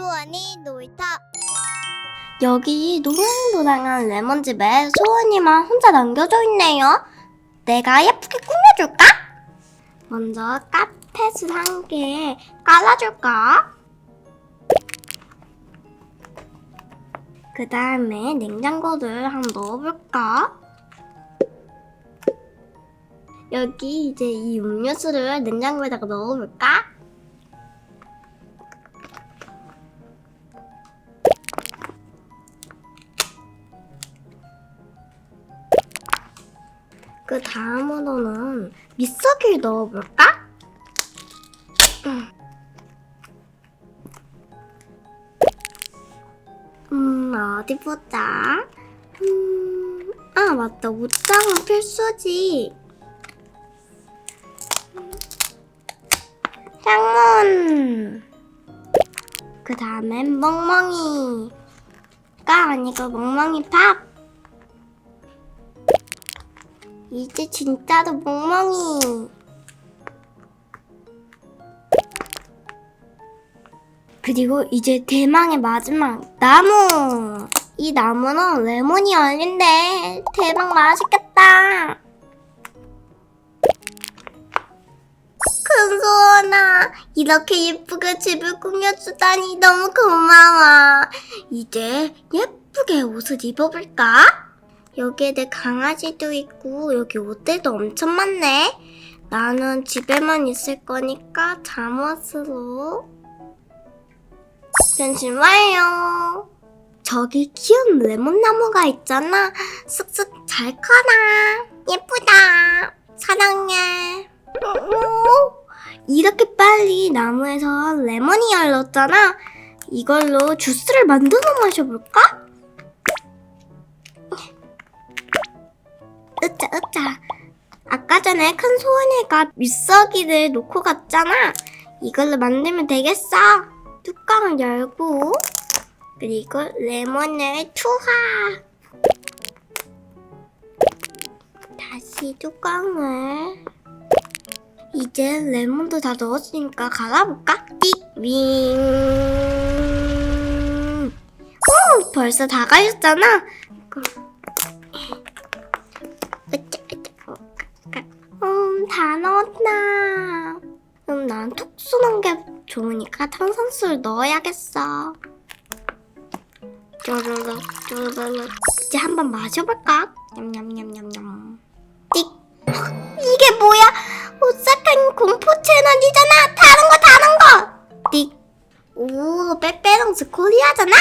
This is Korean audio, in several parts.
소원이 놀이터. 여기 노랑노랑한 레몬집에 소원이만 혼자 남겨져 있네요. 내가 예쁘게 꾸며줄까? 먼저 카펫을 한 개 깔아줄까? 그 다음에 냉장고를 한번 넣어볼까? 여기 이제 이 음료수를 냉장고에다가 넣어볼까? 그 다음으로는 믹서기를 넣어볼까? 어디 보자. 아, 맞다. 옷장은 필수지. 향문. 그 다음엔 멍멍이가 아니고 멍멍이 밥. 이제 진짜로 멍멍이. 그리고 이제 대망의 마지막 나무. 이 나무는 레몬이 열린대. 대박 맛있겠다. 큰소원아, 이렇게 예쁘게 집을 꾸며주다니 너무 고마워. 이제 예쁘게 옷을 입어볼까? 여기에 내 강아지도 있고 여기 옷들도 엄청 많네. 나는 집에만 있을 거니까 잠옷으로 변신 완료. 저기 귀여운 레몬나무가 있잖아. 쓱쓱 잘 커라. 예쁘다. 사랑해. 이렇게 빨리 나무에서 레몬이 열렸잖아. 이걸로 주스를 만들어 마셔볼까? 으짜. 아까 전에 큰 소원이가 믹서기를 놓고 갔잖아. 이걸로 만들면 되겠어. 뚜껑을 열고 그리고 레몬을 투하. 다시 뚜껑을. 이제 레몬도 다 넣었으니까 갈아볼까? 띡! 윙! 오! 벌써 다 갈렸잖아? 다 넣었나? 난 톡 쏘는 게 좋으니까 탄산수를 넣어야겠어. 쪼르륵. 이제 한번 마셔볼까? 냠냠냠냠냠. 띡! 이게 뭐야? 오싹한 공포 채널이잖아. 다른 거. 띡. 오, 빼빼롱스 코리아잖아.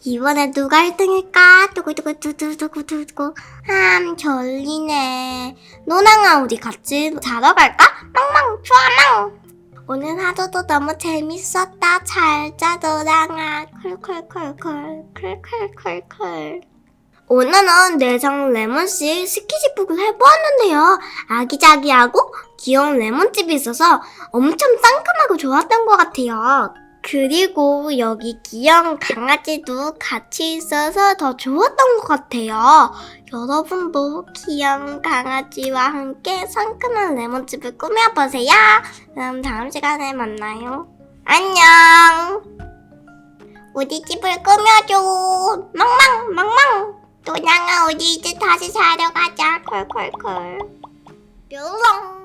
이번에 누가 1등일까? 두구두구. 졸리네. 노랑아, 우리 같이 자러 갈까? 망망, 좋아, 망. 오늘 하루도 너무 재밌었다. 잘 자, 노랑아. 콜. 오늘은 내장 레몬씨 스키집북을 해보았는데요. 아기자기하고 귀여운 레몬집이 있어서 엄청 상큼하고 좋았던 것 같아요. 그리고 여기 귀여운 강아지도 같이 있어서 더 좋았던 것 같아요. 여러분도 귀여운 강아지와 함께 상큼한 레몬집을 꾸며보세요. 그럼 다음 시간에 만나요. 안녕. 우리 집을 꾸며줘. 망망. 노랑아, 우리 이제 다시 자러 가자. 콜. 뾰롱.